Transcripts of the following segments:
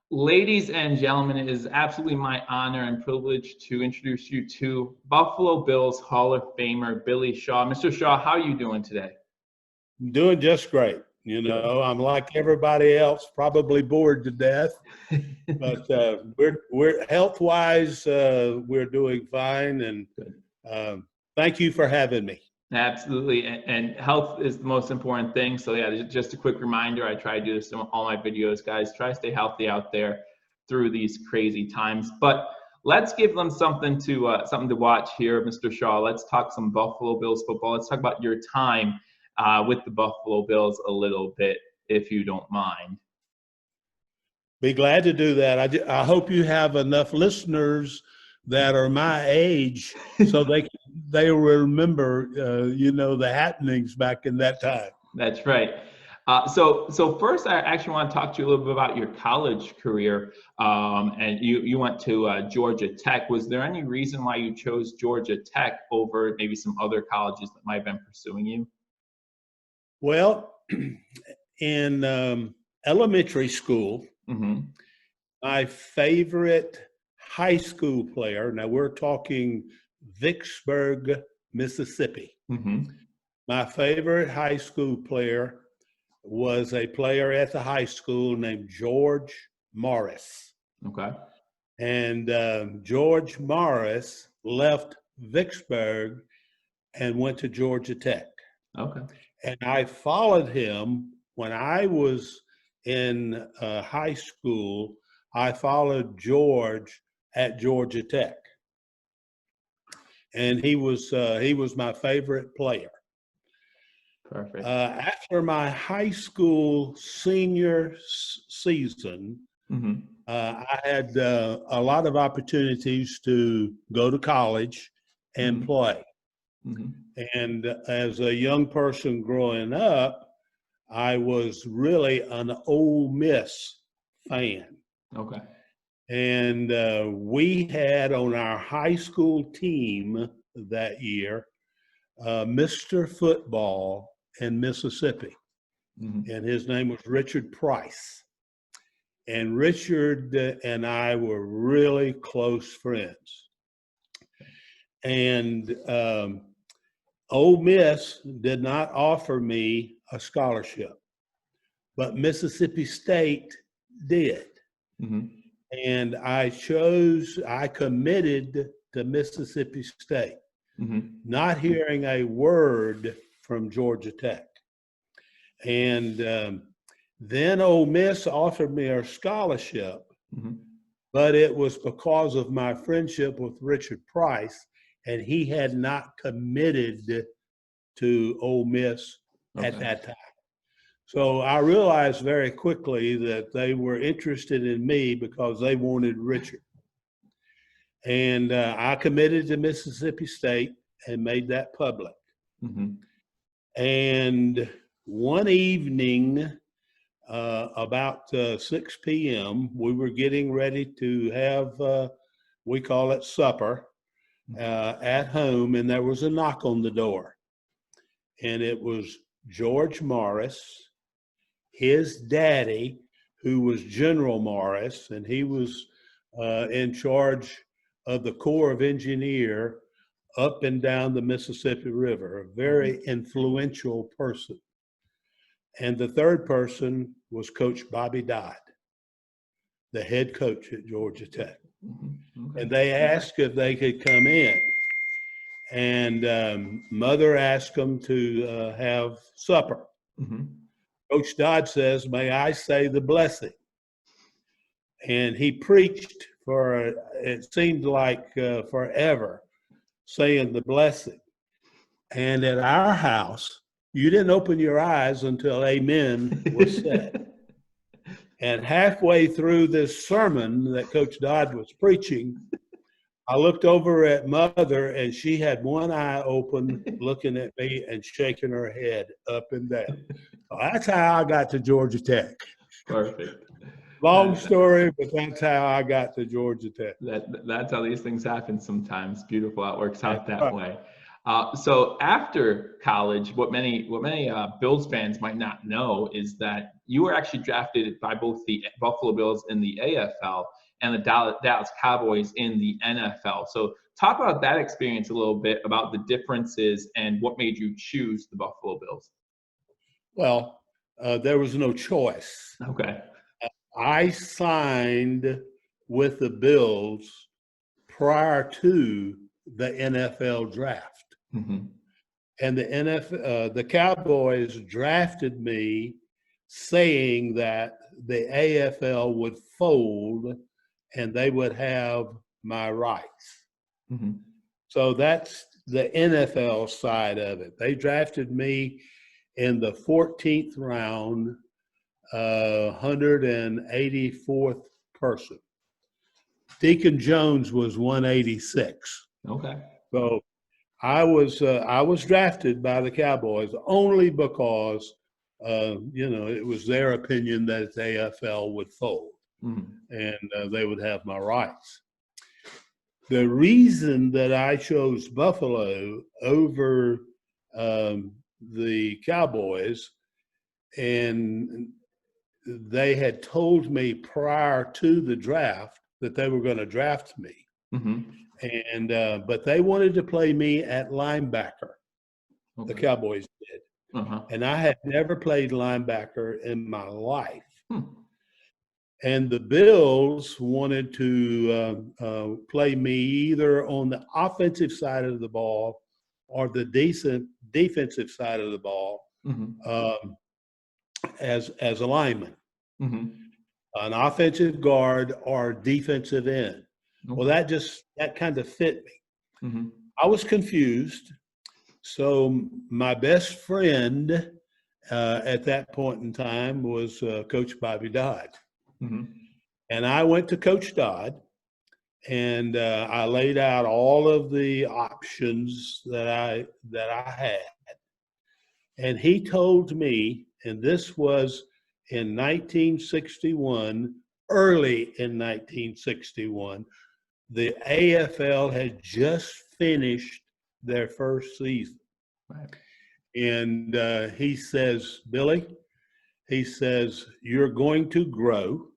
Ladies and gentlemen, it is absolutely my honor and privilege to introduce you to Buffalo Bills Hall of Famer Billy Shaw. Mr. Shaw, how are you doing today? I'm doing just great. I'm like everybody else, probably bored to death, but we're health-wise, we're doing fine, and thank you for having me. Absolutely, and health is the most important thing. So yeah, just a quick reminder, I try to do this in all my videos, guys. Try to stay healthy out there through these crazy times. But let's give them something to watch here, Mr. Shaw. Let's talk some Buffalo Bills football. Let's talk about your time with the Buffalo Bills a little bit, if you don't mind. Be glad to do that. I hope you have enough listeners that are my age so they will remember the happenings back in that time. That's right. So first, I actually want to talk to you a little bit about your college career. And you went to Georgia Tech. Was there any reason why you chose Georgia Tech over maybe some other colleges that might have been pursuing you? Well, in elementary school, my favorite high school player, now we're talking Vicksburg, Mississippi. My favorite high school player was a player at the high school named George Morris. Okay. And George Morris left Vicksburg and went to Georgia Tech. Okay. And I followed him when I was in high school. I followed George at Georgia Tech, and he was my favorite player. Perfect. After my high school senior season, I had a lot of opportunities to go to college and play. And as a young person growing up, I was really an Ole Miss fan. Okay. And we had on our high school team that year Mr. Football in Mississippi. And his name was Richard Price. And Richard and I were really close friends. And Ole Miss did not offer me a scholarship, but Mississippi State did. And I committed to Mississippi State, not hearing a word from Georgia Tech. And then Ole Miss offered me a scholarship, but it was because of my friendship with Richard Price, and he had not committed to Ole Miss at that time. So I realized very quickly that they were interested in me because they wanted Richard. And I committed to Mississippi State and made that public. And one evening, about 6 p.m., we were getting ready to have, we call it supper, at home, and there was a knock on the door. And it was George Morris, his daddy, who was General Morris, and he was in charge of the Corps of Engineers up and down the Mississippi River, a very influential person. And the third person was Coach Bobby Dodd, the head coach at Georgia Tech. And they asked if they could come in. And Mother asked them to have supper. Coach Dodd says, "May I say the blessing?" And he preached for, it seemed like forever, saying the blessing. And at our house, you didn't open your eyes until amen was said. And halfway through this sermon that Coach Dodd was preaching, I looked over at Mother, and she had one eye open, looking at me and shaking her head up and down. So that's how I got to Georgia Tech. Perfect. Long story, but that's how I got to Georgia Tech. That's how these things happen sometimes. Beautiful how it works out that way. So after college, what many Bills fans might not know is that you were actually drafted by both the Buffalo Bills in the AFL and the Dallas Cowboys in the NFL. So talk about that experience a little bit, about the differences and what made you choose the Buffalo Bills. Well, there was no choice. Okay. I signed with the Bills prior to the NFL draft. Mm-hmm. And the Cowboys drafted me saying that the AFL would fold and they would have my rights. Mm-hmm. So that's the NFL side of it. They drafted me in the 14th round, 184th person. Deacon Jones was 186. Okay. So I was drafted by the Cowboys only because it was their opinion that the AFL would fold, and they would have my rights. The reason that I chose Buffalo over the Cowboys, and they had told me prior to the draft that they were going to draft me. Mm-hmm. And but they wanted to play me at linebacker. Okay. The Cowboys did. Uh-huh. And I had never played linebacker in my life. And the Bills wanted to play me either on the offensive side of the ball or the defensive side of the ball, as a lineman, an offensive guard or defensive end. Well, that kind of fit me. I was confused. So my best friend at that point in time was Coach Bobby Dodd. And I went to Coach Dodd, and I laid out all of the options that I had. And he told me, and this was in 1961, early in 1961, the AFL had just finished their first season. Right. And he says, Billy, he says, you're going to grow.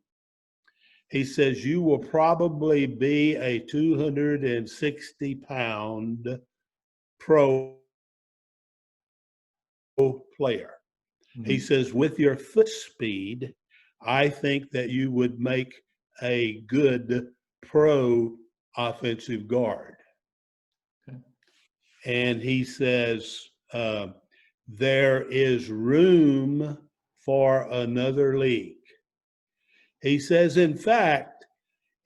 He says, you will probably be a 260-pound pro player. He says, with your foot speed, I think that you would make a good pro offensive guard. Okay. And he says, there is room for another league. He says, in fact,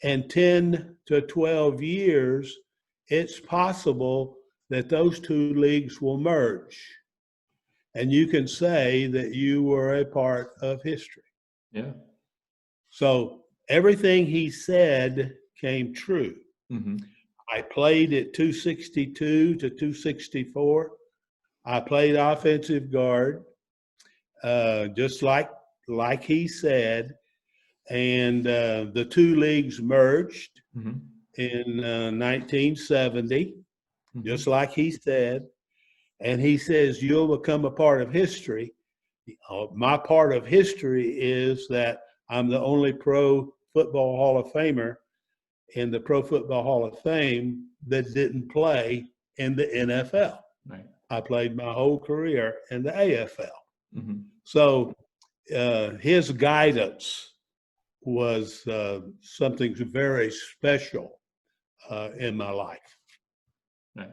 in 10 to 12 years, it's possible that those two leagues will merge. And you can say that you were a part of history. Yeah. So everything he said came true. I played at 262 to 264. I played offensive guard, just like he said. And the two leagues merged in 1970, just like he said. And he says, you'll become a part of history. My part of history is that I'm the only Pro Football Hall of Famer in the Pro Football Hall of Fame that didn't play in the NFL. Right. I played my whole career in the AFL. So his guidance was something very special in my life. Right.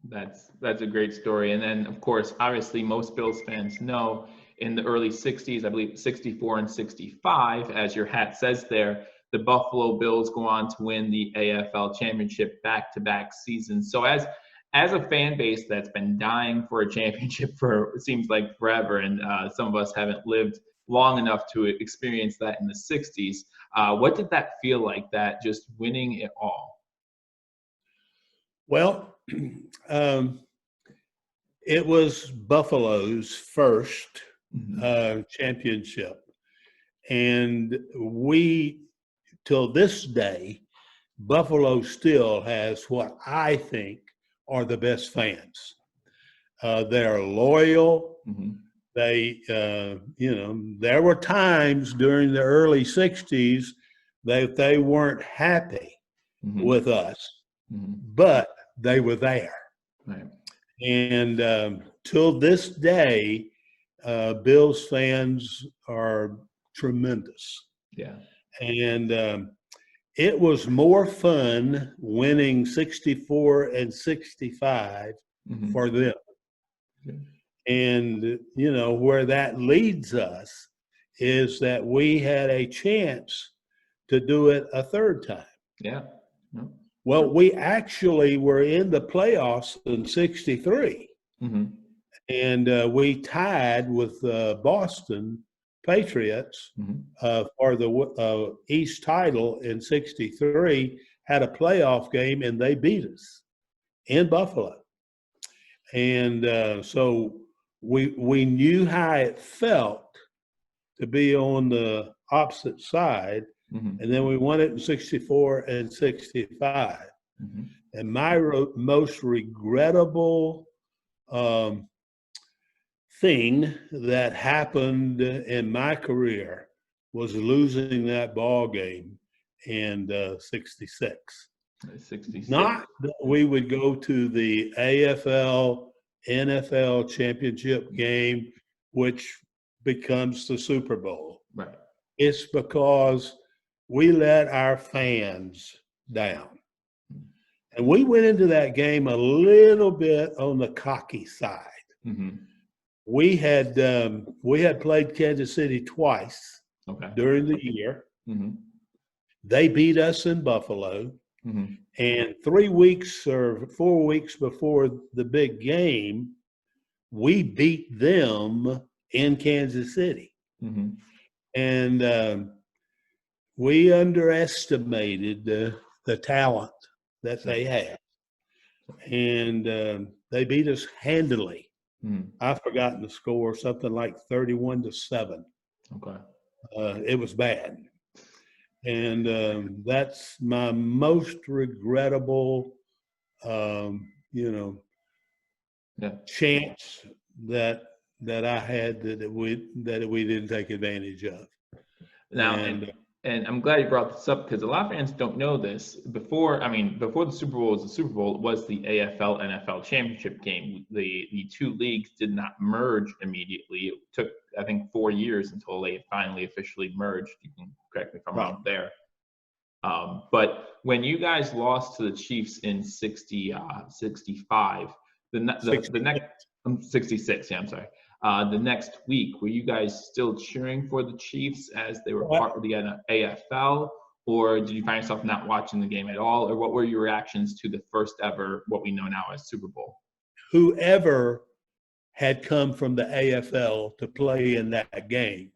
That's a great story. And then, of course, obviously, most Bills fans know in the early 60s, I believe 64 and 65, as your hat says there, the Buffalo Bills go on to win the AFL championship back-to-back seasons. So as a fan base that's been dying for a championship for, it seems like forever, and some of us haven't lived long enough to experience that in the 60s, what did that feel like, that just winning it all? Well, it was Buffalo's first championship. And till this day, Buffalo still has what I think are the best fans. They're loyal. They, there were times during the early 60s that they weren't happy with us, but they were there. Right. And till this day, Bills fans are tremendous. Yeah. And it was more fun winning 64 and 65 for them. Yeah. And, where that leads us is that we had a chance to do it a third time. Yeah. No. Well, we actually were in the playoffs in 63. And we tied with Boston Patriots for the East title in 63, had a playoff game, and they beat us in Buffalo. And so we knew how it felt to be on the opposite side. And then we won it in 64 and 65. And my most regrettable thing that happened in my career was losing that ball game in 66. 66. Not that we would go to the AFL, NFL championship game, which becomes the Super Bowl. Right. It's because we let our fans down. And we went into that game a little bit on the cocky side. We had played Kansas City twice during the year. They beat us in Buffalo. And 3 weeks or 4 weeks before the big game, we beat them in Kansas City. And we underestimated the talent that they had. And they beat us handily. I've forgotten the score, something like 31-7. Okay. It was bad. And that's my most regrettable, chance that I had that we didn't take advantage of. Now, and I'm glad you brought this up, because a lot of fans don't know this. Before the Super Bowl was the Super Bowl, it was the AFL NFL championship game. The two leagues did not merge immediately. It took, I think, 4 years until they finally officially merged. You can correct me if I'm wrong there. But when you guys lost to the Chiefs in 65, the next 66, yeah, I'm sorry. The next week, were you guys still cheering for the Chiefs as they were part of the AFL, or did you find yourself not watching the game at all, or what were your reactions to the first ever, what we know now as Super Bowl? Whoever had come from the AFL to play in that game,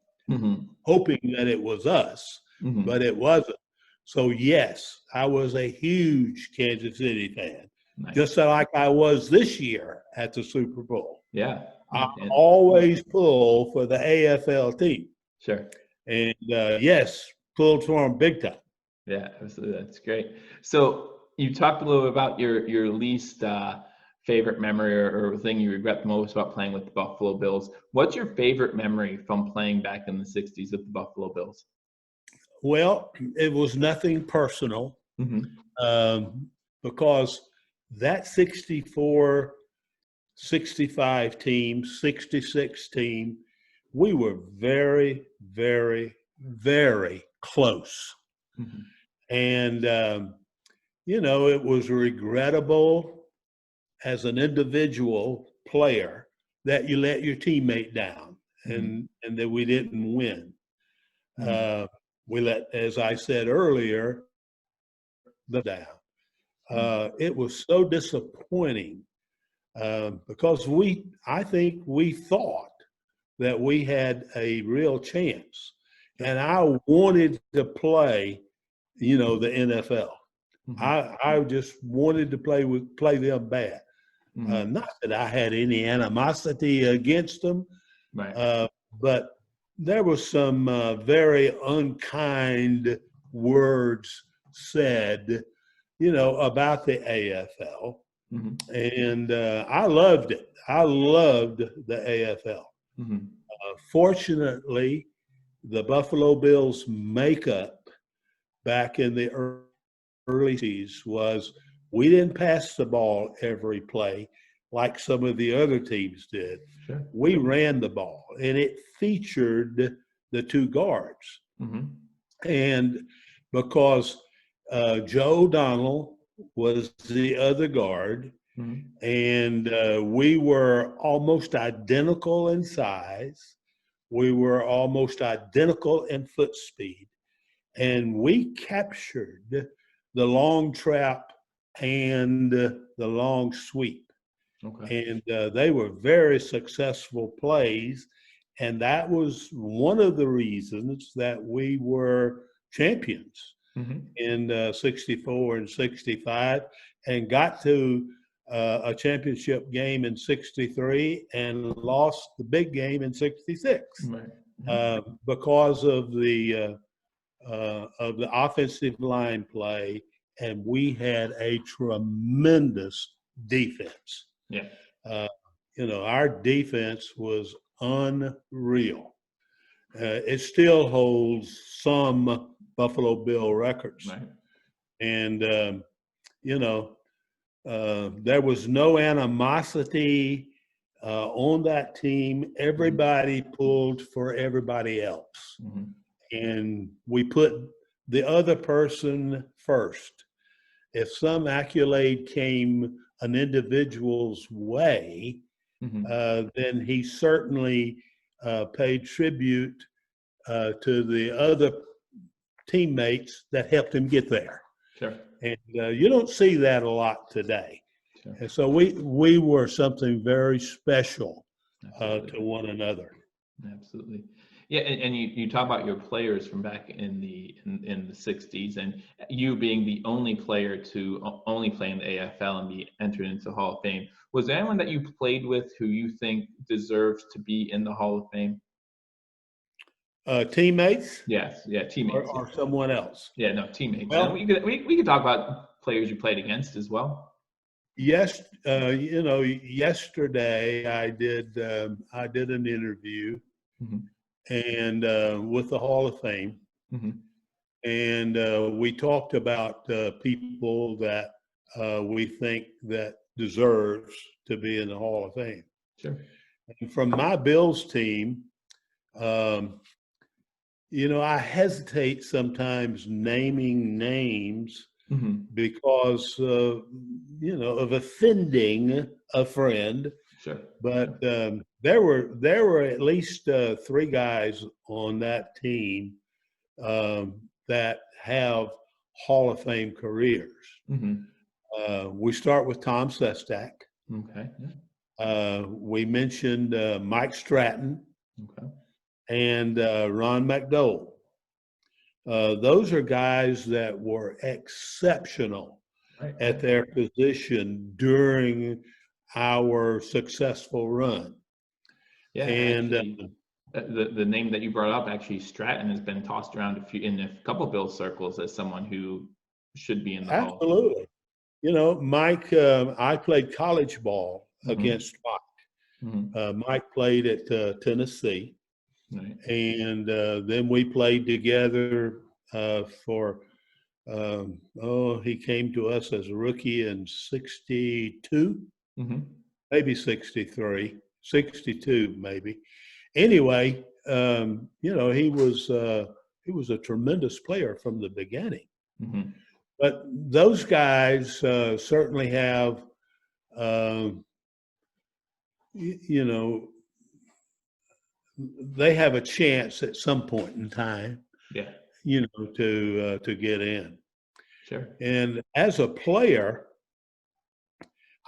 hoping that it was us, but it wasn't. So yes, I was a huge Kansas City fan, just like I was this year at the Super Bowl. Yeah. I always pull for the AFL team. Sure. And yes, pulled for them big time. Yeah, that's great. So you talked a little bit about your least favorite memory or thing you regret the most about playing with the Buffalo Bills. What's your favorite memory from playing back in the 60s with the Buffalo Bills? Well, it was nothing personal, because that 64 65 team, 66 team, we were very, very, very close. And, it was regrettable as an individual player that you let your teammate down and that we didn't win. We let, as I said earlier, the down. It was so disappointing. Because I think we thought that we had a real chance, and I wanted to play, the NFL. I just wanted to play them bad. Not that I had any animosity against them, but there was some very unkind words said, about the AFL. And I loved it. I loved the AFL. Mm-hmm. Fortunately, the Buffalo Bills' makeup back in the early 60s was we didn't pass the ball every play like some of the other teams did. Sure. We ran the ball, and it featured the two guards. Mm-hmm. And because Joe O'Donnell was the other guard, Mm-hmm. and we were almost identical in size. We were almost identical in foot speed. And we captured the long trap and the long sweep. Okay. And they were very successful plays. And that was one of the reasons that we were champions Mm-hmm. in 64 and 65 and got to a championship game in 63 and lost the big game in 66 Right. Mm-hmm. because of the offensive line play, and we had a tremendous defense. Yeah. Uh, our defense was unreal. It still holds some Buffalo Bill records. Right. And, there was no animosity on that team. Everybody pulled for everybody else. Mm-hmm. And we put the other person first. If some accolade came an individual's way, Mm-hmm. then he certainly paid tribute to the other teammates that helped him get there. Sure. And you don't see that a lot today. Sure. And so we were something very special Absolutely. to one another. Absolutely. Yeah, and you talk about your players from back in the 60s, and you being the only player to only play in the AFL and be entered into the Hall of Fame. Was there anyone that you played with who you think deserves to be in the Hall of Fame? Teammates? Yes, yeah, teammates. Or someone else? Yeah, no, teammates. Well, And we could talk about players you played against as well. yes, yesterday I did an interview Mm-hmm. and with the Hall of Fame, Mm-hmm. and we talked about people that we think that deserves to be in the Hall of Fame. Sure. And from my Bills team, I hesitate sometimes naming names Mm-hmm. because of offending a friend. Sure. But there were at least three guys on that team that have Hall of Fame careers. Mm-hmm. We start with Tom Sestak. Okay. Yeah. We mentioned Mike Stratton Okay. and Ron McDowell. Those are guys that were exceptional Right. at their position during our successful run. Yeah, And actually, the name that you brought up, actually, Stratton has been tossed around in a couple Bill circles as someone who should be in the Hall. absolutely. Mike, I played college ball against Mike. Mm-hmm. Mike played at Tennessee. Right. And then we played together for, he came to us as a rookie in 62, Mm-hmm. maybe 63, 62 maybe. Anyway, he was a tremendous player from the beginning. Mm-hmm. But those guys certainly have, they have a chance at some point in time, Yeah. to get in. Sure. And as a player,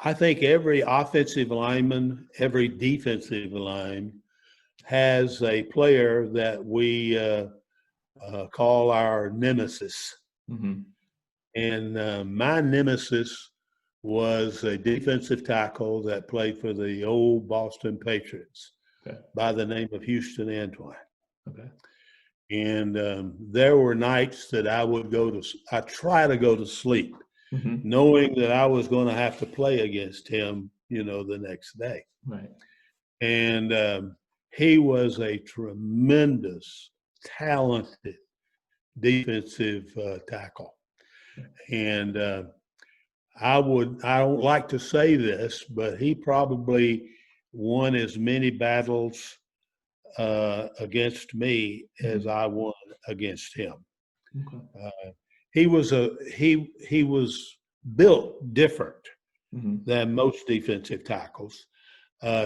I think every offensive lineman, every defensive lineman has a player that we call our nemesis. Mm-hmm. And my nemesis was a defensive tackle that played for the old Boston Patriots. Okay. By the name of Houston Antoine. Okay. And there were nights that I try to go to sleep, Mm-hmm. knowing that I was going to have to play against him, the next day. Right. And he was a tremendous, talented defensive tackle. And I don't like to say this, but he probably won as many battles against me as I won against him. Okay. He was built different than most defensive tackles.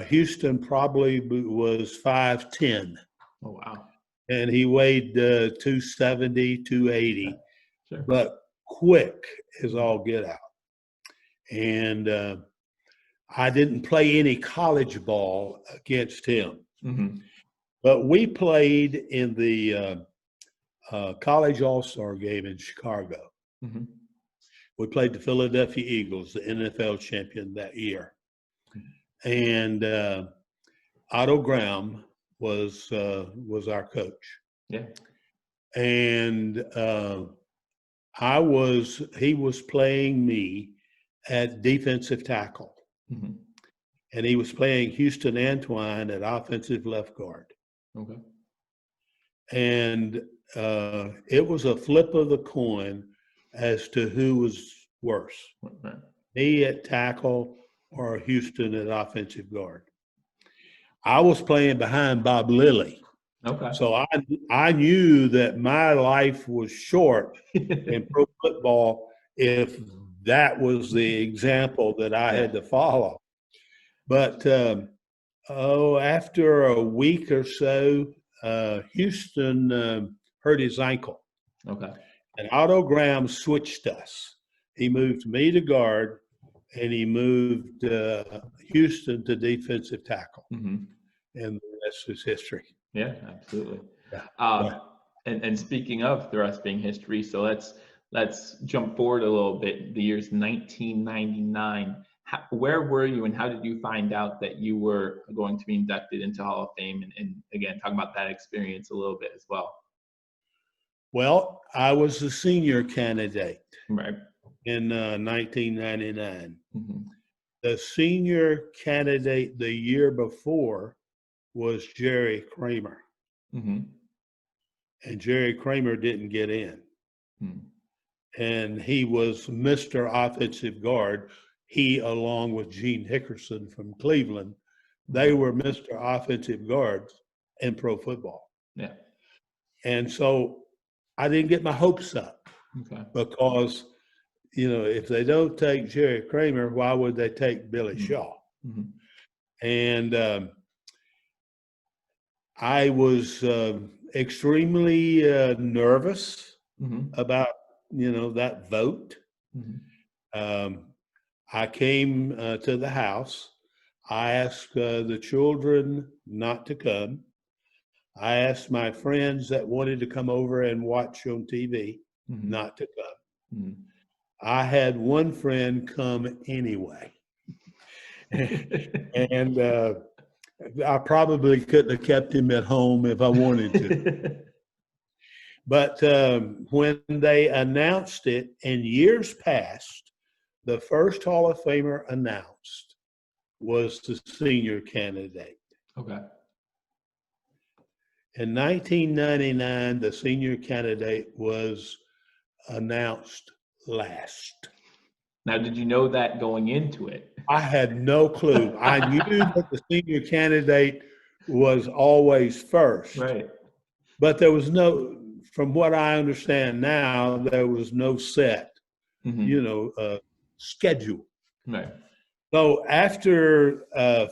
Houston probably was 5'10". Oh, wow. And he weighed 270, 280, Sure. but quick as all get out. And I didn't play any college ball against him. But we played in the college all-star game in Chicago. We played the Philadelphia Eagles, the NFL champion that year. And Otto Graham was our coach. Yeah. And he was playing me at defensive tackle. And he was playing Houston Antoine at offensive left guard. Okay. And it was a flip of the coin as to who was worse, me at tackle or Houston at offensive guard. I was playing behind Bob Lilly. Okay. So I knew that my life was short in pro football if that was the example that I had to follow. But after a week or so, Houston hurt his ankle. Okay. And Otto Graham switched us. He moved me to guard, and he moved Houston to defensive tackle. And the rest is history. Yeah, absolutely. Yeah. And speaking of the rest being history, so let's jump forward a little bit. The year's 1999. Where were you, and how did you find out that you were going to be inducted into Hall of Fame? And again, talk about that experience a little bit as well. Well, I was the senior candidate right in 1999. The senior candidate the year before was Jerry Kramer. And Jerry Kramer didn't get in. And he was Mr. Offensive Guard. He, along with Gene Hickerson from Cleveland, they were Mr. Offensive Guards in pro football. Yeah. And so I didn't get my hopes up. Okay. Because, if they don't take Jerry Kramer, why would they take Billy Shaw? And I was extremely nervous about, that vote. I came to the house. I asked the children not to come. I asked my friends that wanted to come over and watch on TV not to come. I had one friend come anyway. And I probably couldn't have kept him at home if I wanted to. But when they announced it, in years past, the first Hall of Famer announced was the senior candidate. Okay. In 1999, the senior candidate was announced last. Now, did you know that going into it? I had no clue. I knew that the senior candidate was always first. Right. But there was no, from what I understand now, there was no set, schedule. Right. So after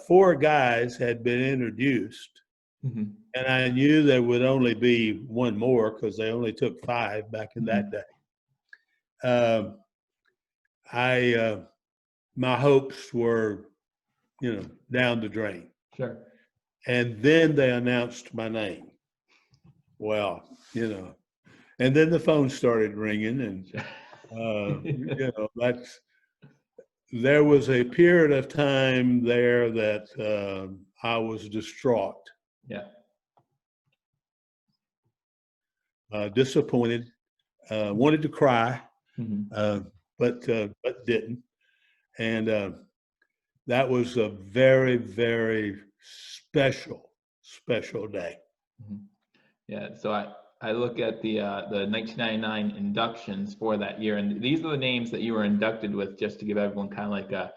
4 guys had been introduced, and I knew there would only be one more because they only took 5 back in that day. My hopes were, down the drain. Sure. And then they announced my name. Well, and then the phone started ringing, and there was a period of time there that I was distraught. Yeah. Disappointed, wanted to cry, but didn't. And that was a very, very special special day. Mhm. Yeah, so I look at the 1999 inductions for that year, and these are the names that you were inducted with, just to give everyone kind of like a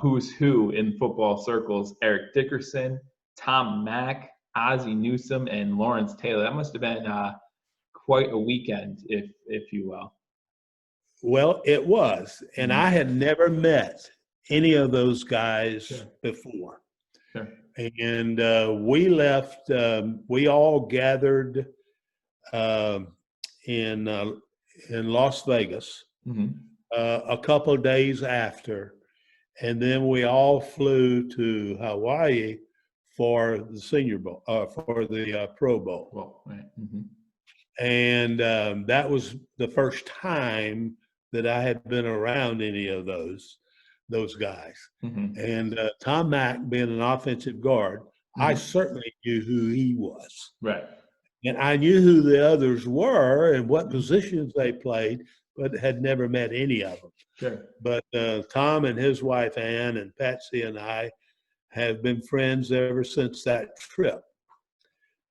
who's who in football circles: Eric Dickerson, Tom Mack, Ozzie Newsome, and Lawrence Taylor. That must have been quite a weekend, if you will. Well, it was, and Mhm. I had never met any of those guys Sure. before. Sure. And we left. We all gathered um in Las Vegas Hmm. a couple of days after, and then we all flew to Hawaii for the Senior Bowl, for the Pro Bowl. Well, right. Hmm. And that was the first time that I had been around any of those guys. Hmm. And Tom Mack, being an offensive guard, I Hmm. certainly knew who he was. Right. And I knew who the others were and what Mhm. positions they played, but had never met any of them. Sure. But Tom and his wife, Ann, and Patsy and I have been friends ever since that trip.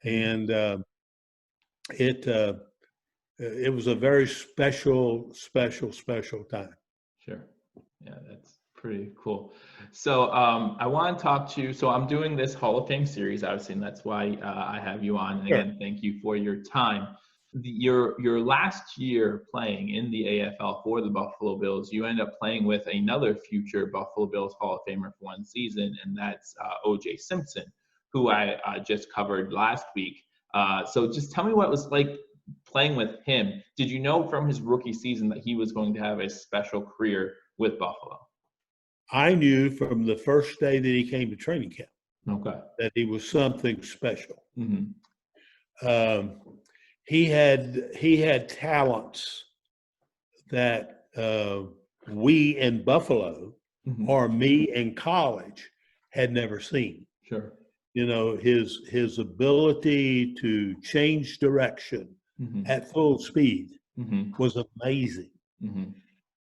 Mhm. And it it was a very special time. Sure. Yeah, that's pretty cool. So I want to talk to you. So I'm doing this Hall of Fame series, obviously, and that's why I have you on. And Sure. again, thank you for your time. Your last year playing in the AFL for the Buffalo Bills, you end up playing with another future Buffalo Bills Hall of Famer for one season, and that's O.J. Simpson, who I just covered last week. So just tell me what it was like playing with him. Did you know from his rookie season that he was going to have a special career with Buffalo? I knew from the first day that he came to training camp Okay. that he was something special. Mm-hmm. Um, he had talents that we in Buffalo Mm-hmm. or me in college had never seen. Sure. You know, his ability to change direction Mm-hmm. at full speed Mm-hmm. was amazing, Mm-hmm.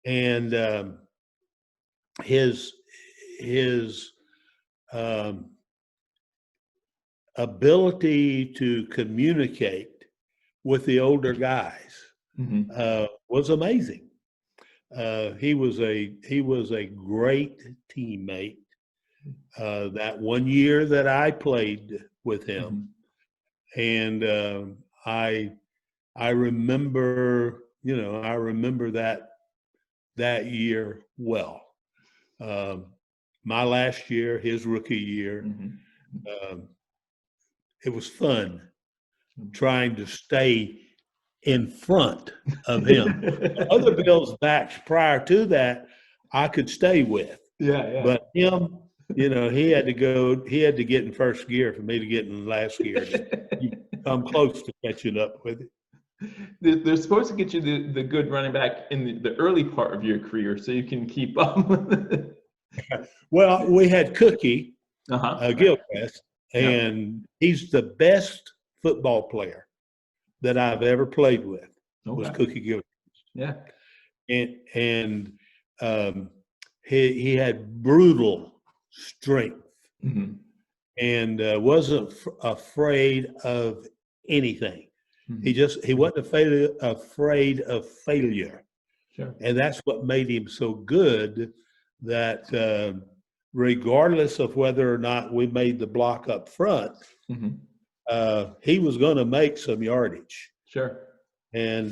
and his his um, ability to communicate with the older guys Mm-hmm. was amazing. He was a great teammate. That one year that I played with him, and I remember, that year well. Um, my last year, his rookie year, Mm-hmm. um, it was fun trying to stay in front of him. Other Bills backs prior to that, I could stay with, Yeah, yeah. but him, he had to get in first gear for me to get in last gear to come close to catching up with it. They're supposed to get you the good running back in the early part of your career so you can keep up. Well, we had Cookie Uh-huh. Right. Gilchrist, Yeah. and he's the best football player that I've ever played with. Was Okay. Cookie Gilchrist, Yeah. and um, he had brutal strength Mm-hmm. and wasn't afraid of anything. Mm-hmm. He wasn't afraid of failure, Sure. and that's what made him so good. That regardless of whether or not we made the block up front, Mm-hmm. he was going to make some yardage. Sure. And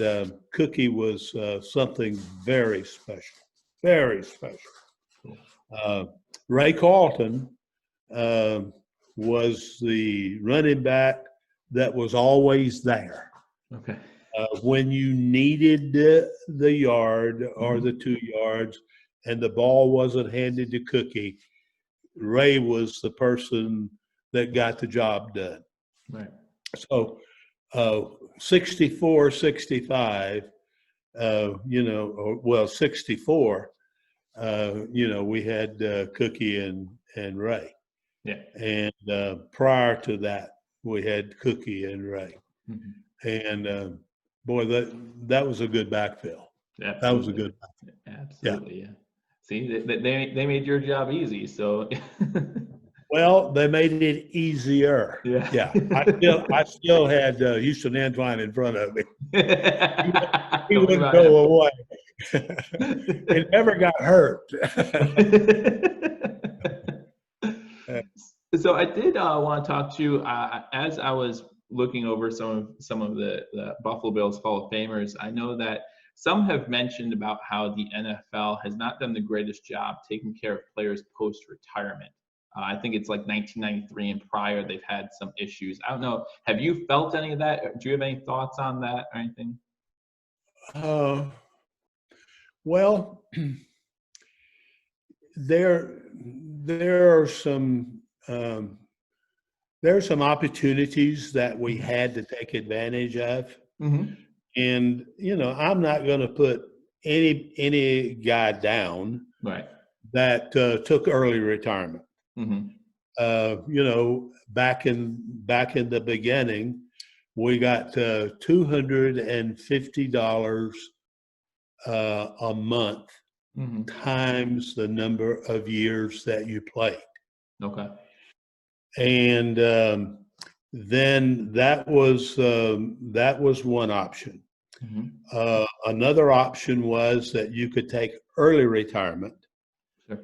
Cookie was something very special, very special. Cool. Ray Carlton uh, was the running back that was always there. Okay. When you needed the yard or the 2 yards and the ball wasn't handed to Cookie, Ray was the person that got the job done. Right. So 64, 65, 64, we had Cookie and Ray. Yeah. And prior to that, we had Cookie and Ray. Mm-hmm. And boy, that was a good backfill. Absolutely. That was a good Absolutely. Yeah. See, they made your job easy. So. Well, they made it easier. Yeah. Yeah, I still had Houston Antoine in front of me. He Don't wouldn't leave out go away. It never got hurt. So I did want to talk to you as I was looking over some of the Buffalo Bills Hall of Famers. I know that some have mentioned about how the NFL has not done the greatest job taking care of players post-retirement. I think it's like 1993 and prior they've had some issues. I don't know. Have you felt any of that? Do you have any thoughts on that or anything? Uh, well, there are some opportunities that we had to take advantage of, Mm-hmm. and I'm not going to put any guy down Right. that took early retirement. Mm-hmm. Back in the beginning, we got $250 a month Mm-hmm. times the number of years that you played. Okay. And then that was one option. Mm-hmm. Another option was that you could take early retirement Sure.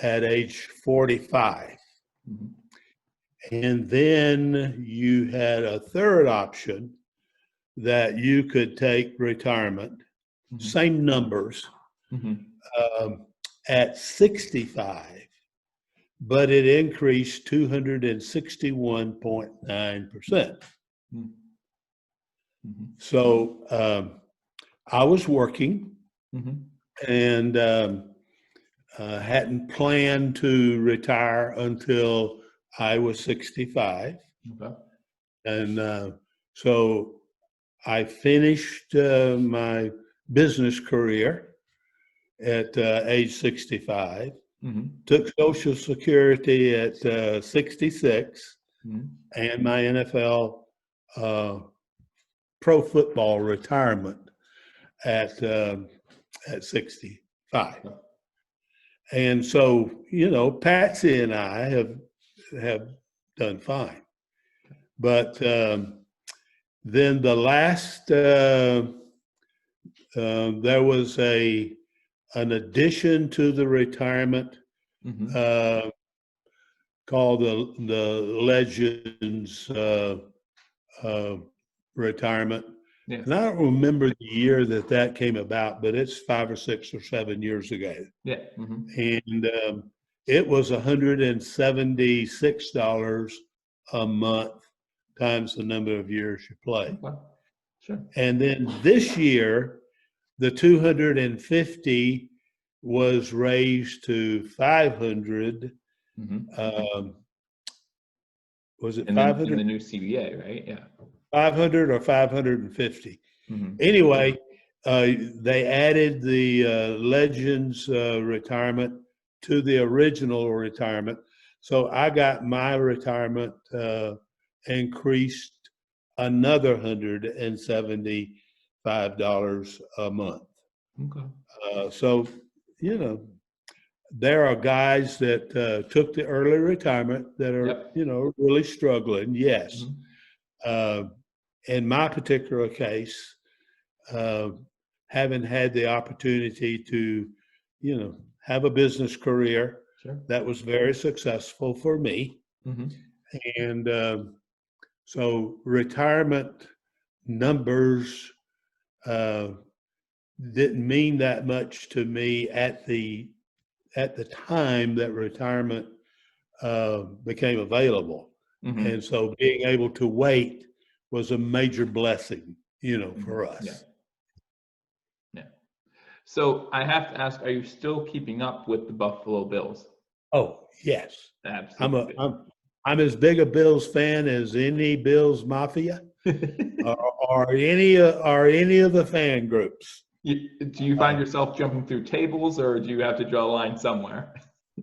at age 45. Mm-hmm. And then you had a third option that you could take retirement, Mm-hmm. same numbers, Mm-hmm. at 65, but it increased 261.9%. Mm-hmm. So I was working Mm-hmm. and hadn't planned to retire until I was 65. Okay. And so I finished my business career at age 65, Mm-hmm. took Social Security at 66, Mm-hmm. and my NFL pro football retirement at 65. And so, Patsy and I have done fine. But then the last, there was an addition to the retirement Mm-hmm. called the Legends retirement. Yes. And I don't remember the year that came about, but it's 5 or 6 or 7 years ago. Yeah. Mm-hmm. And it was $176 a month times the number of years you play. Okay. Sure. And then this year, the 250 was raised to 500. Mm-hmm. Was it in 500? the new CBA, right? Yeah. 500 or 550. Mm-hmm. Anyway, they added the Legends retirement to the original retirement. So I got my retirement increased another $175 a month. Okay. So, there are guys that took the early retirement that are, Yep. really struggling. Yes. Mm-hmm. In my particular case, having had the opportunity to, have a business career Sure. that was very successful for me. Mm-hmm. And so retirement numbers didn't mean that much to me at the time that retirement became available. Mm-hmm. And so being able to wait was a major blessing, for us. Yeah. Yeah. So I have to ask, are you still keeping up with the Buffalo Bills? Oh, yes. Absolutely. I'm as big a Bills fan as any Bills Mafia or any of the fan groups. Do you find yourself jumping through tables, or do you have to draw a line somewhere?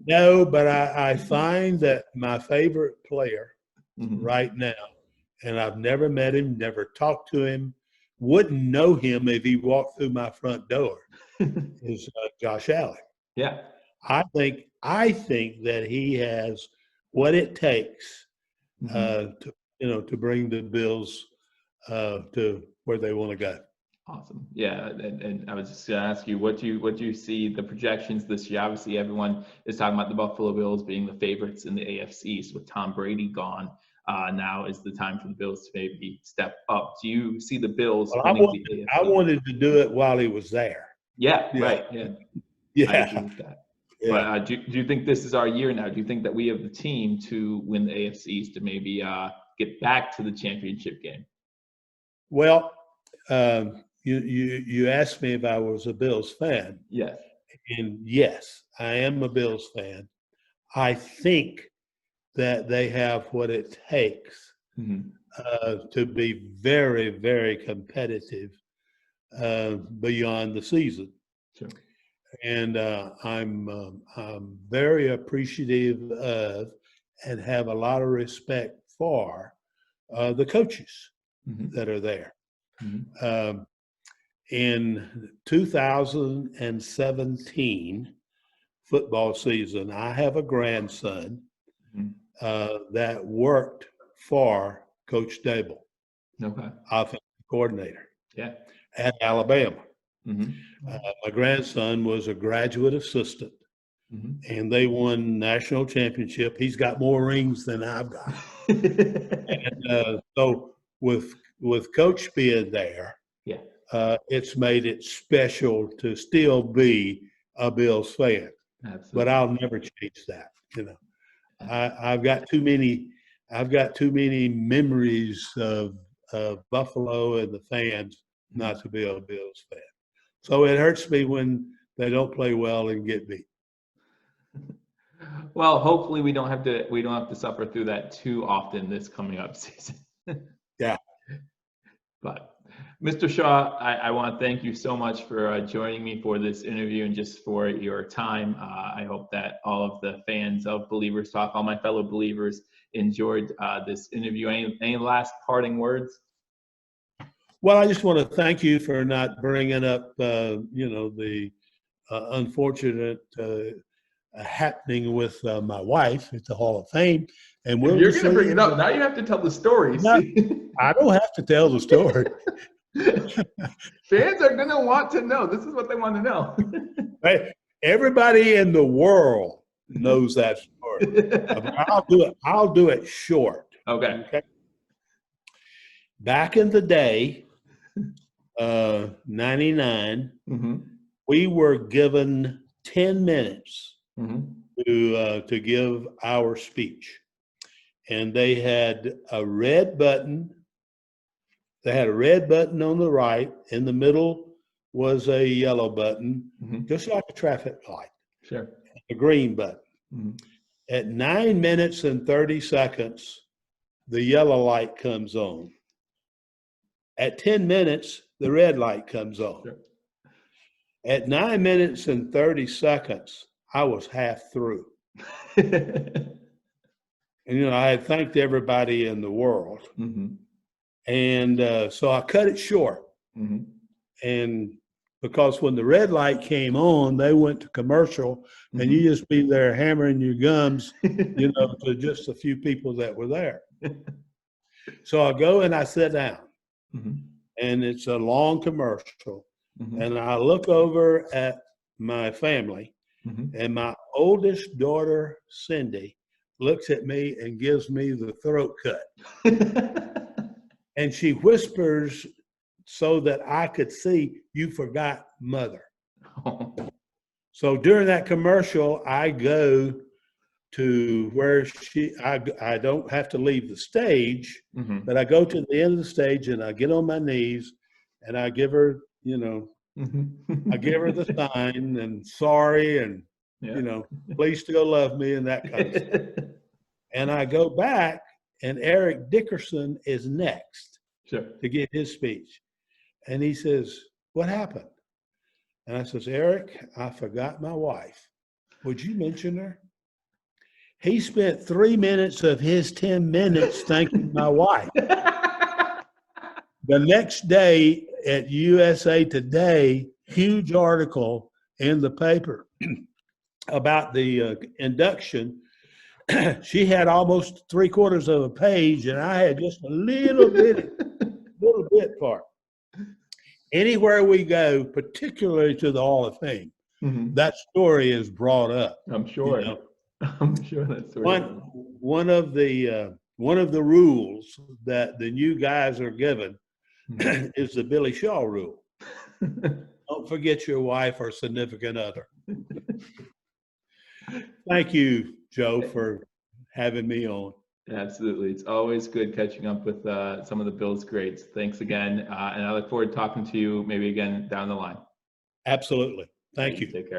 No, but I find that my favorite player Mm-hmm. right now, and I've never met him, never talked to him, wouldn't know him if he walked through my front door, is Josh Allen. Yeah. I think that he has what it takes Mhm. to bring the Bills to where they want to go. Awesome. Yeah, and I was just gonna ask you, what do you see the projections this year? Obviously, everyone is talking about the Buffalo Bills being the favorites in the AFC East with Tom Brady gone. Now is the time for the Bills to maybe step up. Do you see the Bills Well, winning the I AFC? wanted to do it while he was there. Yeah, Yeah, right. Yeah, I agree yeah, with that. But yeah. do you think this is our year now? Do you think that we have the team to win the AFC East to maybe get back to the championship game? Well, you asked me if I was a Bills fan, Yes. and yes, I am a Bills fan. I think that they have what it takes Hmm. to be very, very competitive beyond the season. Sure. And I'm very appreciative of and have a lot of respect for the coaches Hmm. that are there. Hmm. Um, in 2017 football season, I have a grandson Hmm. that worked for Coach Dable, Okay. offensive coordinator Yeah. at Alabama. Hmm. My grandson was a graduate assistant, Hmm. and they won national championship. He's got more rings than I've got. So with Coach being there, Yeah. it's made it special to still be a Bills fan. But Absolutely. I'll never change that. I've got too many. I've got too many memories of Buffalo and the fans not to be a Bills fan. So it hurts me when they don't play well and get beat. Well, hopefully we don't have to suffer through that too often this coming up season. Yeah. But Mr. Shaw, I want to thank you so much for joining me for this interview and just for your time. I hope that all of the fans of Believers Talk, all my fellow believers, enjoyed this interview. Any last parting words? Well, I just want to thank you for not bringing up, the unfortunate happening with my wife at the Hall of Fame, and If we'll you're just going to bring leave. it up, now you have to tell the story. No, See? I don't have to tell the story. Fans are going to want to know. This is what they want to know. Hey, everybody in the world knows that story. But I'll do it short. Okay. Okay. Back in the day, 99, Mm-hmm. we were given 10 minutes Mm-hmm. to give our speech. And they had a red button. They had a red button on the right. In the middle was a yellow button, Mm-hmm. just like a traffic light, Sure. a green button. Mm-hmm. At 9 minutes and 30 seconds, the yellow light comes on. At 10 minutes, the red light comes on. Sure. At 9 minutes and 30 seconds, I was half through. And, I had thanked everybody in the world. Mm-hmm. And so I cut it short. Mm-hmm. And because when the red light came on, they went to commercial, and you Mm-hmm. just be there hammering your gums, to just a few people that were there. So I go and I sit down, Mm-hmm. and it's a long commercial. Mm-hmm. And I look over at my family, Mm-hmm. and my oldest daughter, Cindy, looks at me and gives me the throat cut. And she whispers so that I could see, "You forgot mother." So during that commercial, I go to where I don't have to leave the stage, Mm-hmm. but I go to the end of the stage and I get on my knees and I give her, Mm-hmm. I give her the sign and sorry and, Yeah. please still love me and that kind of stuff. And I go back and Eric Dickerson is next Sure. to get his speech. And he says, "What happened?" And I says, "Eric, I forgot my wife. Would you mention her?" He spent 3 minutes of his 10 minutes thanking my wife. The next day at USA Today, huge article in the paper about the induction. she had almost 3/4 of a page, and I had just a little bit part. Anywhere we go, particularly to the Hall of Fame, that story is brought up. I'm sure. You know? I'm sure that story. One of the rules that the new guys are given is the Billy Shaw rule. Don't forget your wife or significant other. Thank you, Joe, for having me on. Absolutely. It's always good catching up with some of the Bills greats. Thanks again. And I look forward to talking to you maybe again down the line. Absolutely. Thank you. Take care.